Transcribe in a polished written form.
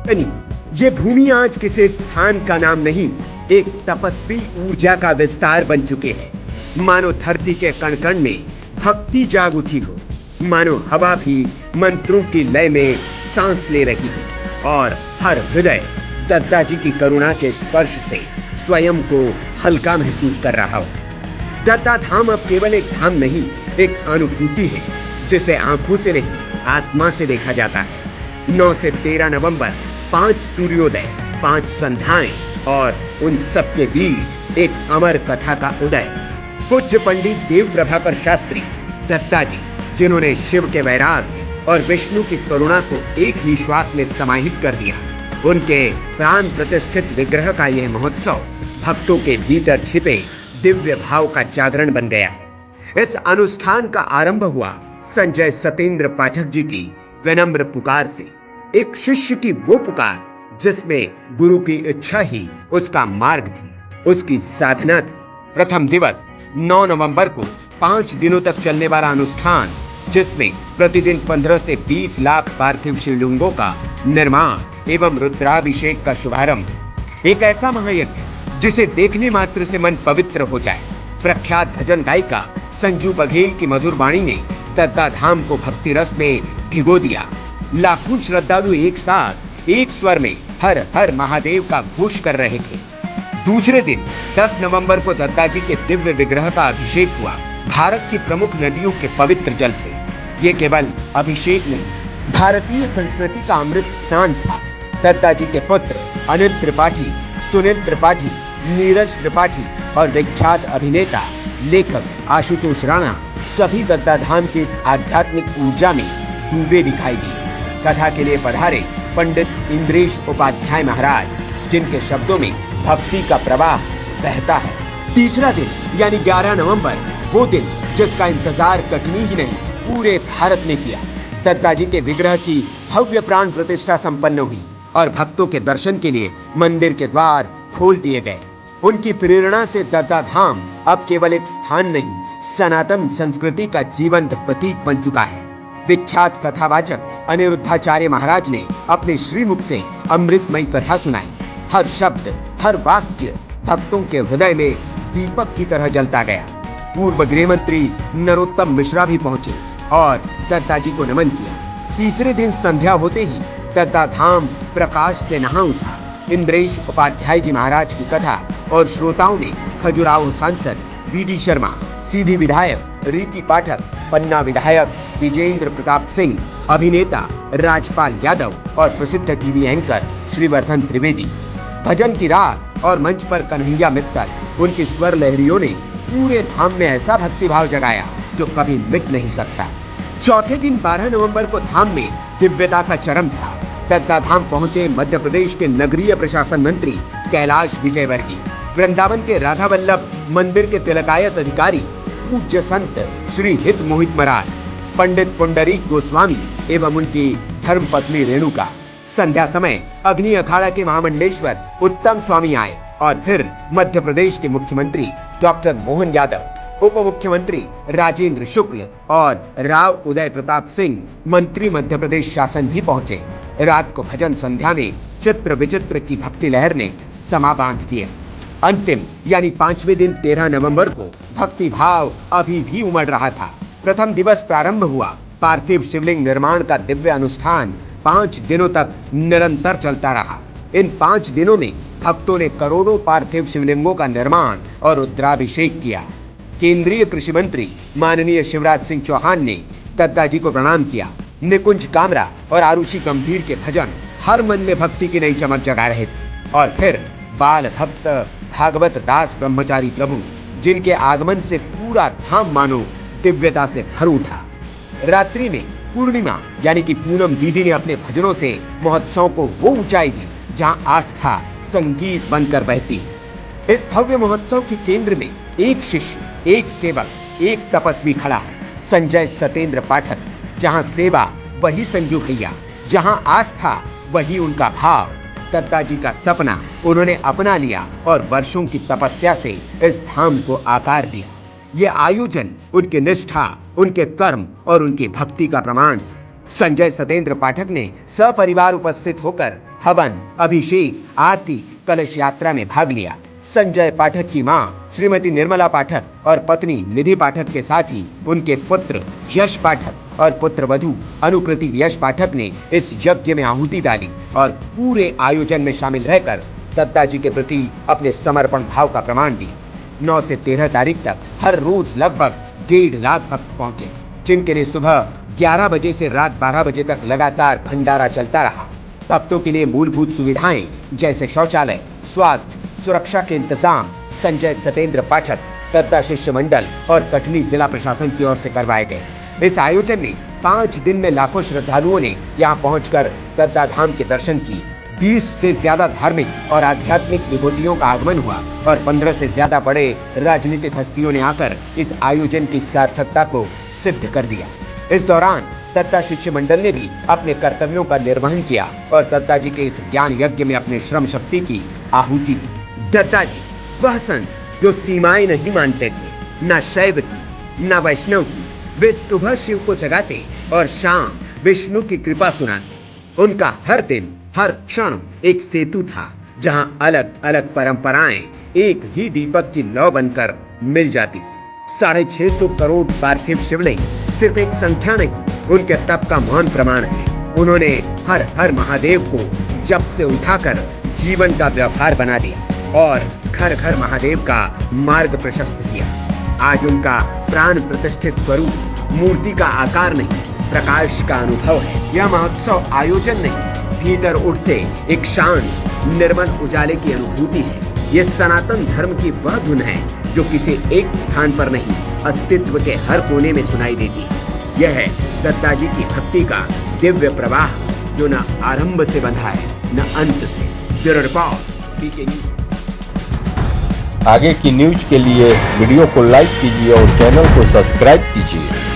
नहीं, ये भूमि आज किसी स्थान का नाम नहीं, एक तपस्वी ऊर्जा का विस्तार बन चुके हैं। मानो धरती के कण कण में भक्ति जाग उठी हो, मानो हवा भी मंत्रों की लय में सांस ले रही हो और हर हृदय दत्ताजी की करुणा के स्पर्श से स्वयं को हल्का महसूस कर रहा हो। दत्ता धाम अब केवल एक धाम नहीं, एक अनुभूति है जिसे आंखों से नहीं, आत्मा से देखा जाता है। 9 से 13 नवंबर 5 सूर्योदय, 5 संध्याएं और उन सबके बीच एक अमर कथा का उदय। पूज्य पंडित देव प्रभाकर शास्त्री दत्ताजी, जिन्होंने शिव के वैराग्य और विष्णु की करुणा को एक ही श्वास में समाहित कर दिया, उनके प्राण प्रतिष्ठित विग्रह का यह महोत्सव भक्तों के भीतर छिपे दिव्य भाव का जागरण बन गया। इस अनुष्ठान का आरंभ हुआ संजय सतेंद्र पाठक जी की विनम्र पुकार से, एक शिष्य की वो पुकार जिसमें गुरु की इच्छा ही उसका मार्ग थी, उसकी साधना थी। प्रथम दिवस 9 नवंबर को 5 दिनों तक चलने वाला अनुष्ठान, जिसमें प्रतिदिन 15 से 20 लाख पार्थिव शिवलिंगों का निर्माण एवं रुद्राभिषेक का शुभारंभ, एक ऐसा महायज्ञ जिसे देखने मात्र से मन पवित्र हो जाए। प्रख्यात भजन गायिका संजू बघेल की मधुर वाणी ने दत्ता धाम को भक्ति रस में भिगो दिया। लाखों श्रद्धालु एक साथ एक स्वर में हर हर महादेव का घोष कर रहे थे। दूसरे दिन 10 नवंबर को दत्ता जी के दिव्य विग्रह का अभिषेक हुआ, भारत की प्रमुख नदियों के पवित्र जल से। ये केवल अभिषेक नहीं, भारतीय संस्कृति का अमृत स्नान था। दत्ता जी के पुत्र अनिल त्रिपाठी, सुनील त्रिपाठी, नीरज त्रिपाठी और विख्यात अभिनेता लेखक आशुतोष राणा सभी दत्ता धाम की इस आध्यात्मिक ऊर्जा में डूबे दिखाई दिए। कथा के लिए पधारे पंडित इंद्रेश उपाध्याय महाराज, जिनके शब्दों में भक्ति का प्रवाह बहता है। तीसरा दिन यानी 11 नवंबर, वो दिन जिसका इंतजार कटनी ही नहीं पूरे भारत ने किया। दत्ता जी के विग्रह की भव्य प्राण प्रतिष्ठा संपन्न हुई और भक्तों के दर्शन के लिए मंदिर के द्वार खोल दिए गए। उनकी प्रेरणा से दत्ता धाम अब केवल एक स्थान नहीं, सनातन संस्कृति का जीवंत प्रतीक बन चुका है। विख्यात कथावाचक अनिरुद्धाचार्य महाराज ने अपने श्रीमुख से अमृतमयी कथा सुनाई। हर शब्द, हर वाक्य भक्तों के हृदय में दीपक की तरह जलता गया। पूर्व गृह मंत्री नरोत्तम मिश्रा भी पहुंचे और दत्ता जी को नमन किया। तीसरे दिन संध्या होते ही दत्ता धाम प्रकाश से नहा उठा। इंद्रेश उपाध्याय जी महाराज की कथा और श्रोताओं ने खजुराहो सांसद वी.डी. शर्मा, सीधी विधायक रीति पाठक, पन्ना विधायक विजेंद्र प्रताप सिंह, अभिनेता राजपाल यादव और प्रसिद्ध टीवी एंकर श्रीवर्धन त्रिवेदी, भजन की रात और मंच पर कन्हैया मित्तल, उनकी स्वर लहरियों ने पूरे धाम में ऐसा भक्तिभाव जगाया जो कभी मिट नहीं सकता। चौथे दिन 12 नवंबर को धाम में दिव्यता का चरम था। दत्ता धाम पहुंचे मध्य प्रदेश के नगरीय प्रशासन मंत्री कैलाश विजयवर्गीय, वृंदावन के राधा वल्लभ मंदिर के तिलकायत अधिकारी पूज्य संत श्री हित मोहित महाराज, पंडित पुंडरीक गोस्वामी एवं उनकी धर्मपत्नी रेणुका। संध्या समय अग्नि अखाड़ा के महामंडलेश्वर उत्तम स्वामी आए और फिर मध्य प्रदेश के मुख्यमंत्री डॉक्टर मोहन यादव, उप मुख्यमंत्री राजेंद्र शुक्ल और राव उदय प्रताप सिंह, मंत्री मध्य प्रदेश शासन भी पहुंचे। रात को भजन संध्या में चित्र विचित्र की भक्ति लहर ने समा बांध दिया। अंतिम यानी 5वें दिन 13 नवंबर को भक्ति भाव अभी भी उमड़ रहा था। प्रथम दिवस प्रारंभ हुआ। पार्थिव शिवलिंग निर्माण का दिव्य अनुष्ठान 5 दिनों तक निरंतर चलता रहा। इन 5 दिनों में भक्तों ने करोड़ों पार्थिव शिवलिंगों का निर्माण और रुद्राभिषेक किया। केंद्रीय कृषि मंत्री माननीय शिवराज सिंह चौहान ने दत्ता जी को प्रणाम किया। निकुंज कामरा और आरुषि गंभीर के भजन हर मन में भक्ति की नई चमक जगा रहे थे। और फिर बाल भक्त भागवत दास ब्रह्मचारी प्रभु, जिनके आगमन से पूरा धाम मानो दिव्यता से भर उठा। रात्रि में पूर्णिमा यानी कि पूनम दीदी ने अपने भजनों से महोत्सव को वो ऊंचाई दी जहां आस्था संगीत बनकर बहती। इस भव्य महोत्सव के केंद्र में एक शिष्य, एक सेवक, एक तपस्वी खड़ा है, संजय सतेंद्र पाठक। जहां सेवा वही संजू भैया, जहां आस्था वही उनका भाव। दत्ता जी का सपना उन्होंने अपना लिया और वर्षों की तपस्या से इस धाम को आकार दिया। यह आयोजन उनकी निष्ठा, उनके कर्म और उनकी भक्ति का प्रमाण है। संजय सतेंद्र पाठक ने सपरिवार उपस्थित होकर हवन, अभिषेक, आरती, कलश यात्रा में भाग लिया। संजय पाठक की मां श्रीमती निर्मला पाठक और पत्नी निधि पाठक के साथ ही उनके पुत्र यश पाठक और पुत्रवधू अनुकृति यश पाठक ने इस यज्ञ में आहुति डाली और पूरे आयोजन में शामिल रहकर दत्ताजी के प्रति अपने समर्पण भाव का प्रमाण दिया। 9 से 13 तारीख तक हर रोज लगभग 1.5 लाख भक्त पहुंचे, जिनके लिए सुबह 11 बजे से रात 12 बजे तक लगातार भंडारा चलता रहा। भक्तों के लिए मूलभूत सुविधाएं जैसे शौचालय, स्वास्थ्य, सुरक्षा के इंतजाम संजय सतेंद्र पाठक, दत्ता शिष्य मंडल और कटनी जिला प्रशासन की ओर से करवाए गए। इस आयोजन में 5 दिन में लाखों श्रद्धालुओं ने यहां पहुंचकर दत्ता धाम के दर्शन किए। 20 से ज्यादा धार्मिक और आध्यात्मिक विभूतियों का आगमन हुआ और 15 से ज्यादा बड़े राजनीतिक हस्तियों ने आकर इस आयोजन की सार्थकता को सिद्ध कर दिया। इस दौरान दत्ता शिष्य मंडल ने भी अपने कर्तव्यों का निर्वहन किया और दत्ता जी के इस ज्ञान यज्ञ में अपने श्रम शक्ति की आहुति दी। दत्ता जी वह संत जो सीमाएं नहीं मानते थे, न शैव की न वैष्णव की। वे सुबह शिव को जगाते और शाम विष्णु की कृपा सुनाते। उनका हर दिन हर क्षण एक सेतु था, जहां अलग अलग परंपराएं एक ही दीपक की लौ बनकर मिल जाती थी। 650 करोड़ पार्थिव शिवलिंग सिर्फ एक संख्या नहीं, उनके तप का महान प्रमाण है। उन्होंने हर हर महादेव को जप से उठाकर जीवन का व्यवहार बना दिया और घर घर महादेव का मार्ग प्रशस्त किया। आज उनका प्राण प्रतिष्ठित स्वरूप मूर्ति का आकार नहीं, प्रकाश का अनुभव है। यह महोत्सव आयोजन नहीं, भीतर उठते एक शांत निर्मल उजाले की अनुभूति है। यह सनातन धर्म की वह धुन है जो किसी एक स्थान पर नहीं, अस्तित्व के हर कोने में सुनाई देती है। यह है दत्ता जी की भक्ति का दिव्य प्रवाह, जो न आरंभ से बंधा है न अंत से। ब्यूरो रिपोर्ट, पीके न्यूज। आगे की न्यूज के लिए वीडियो को लाइक कीजिए और चैनल को सब्सक्राइब कीजिए।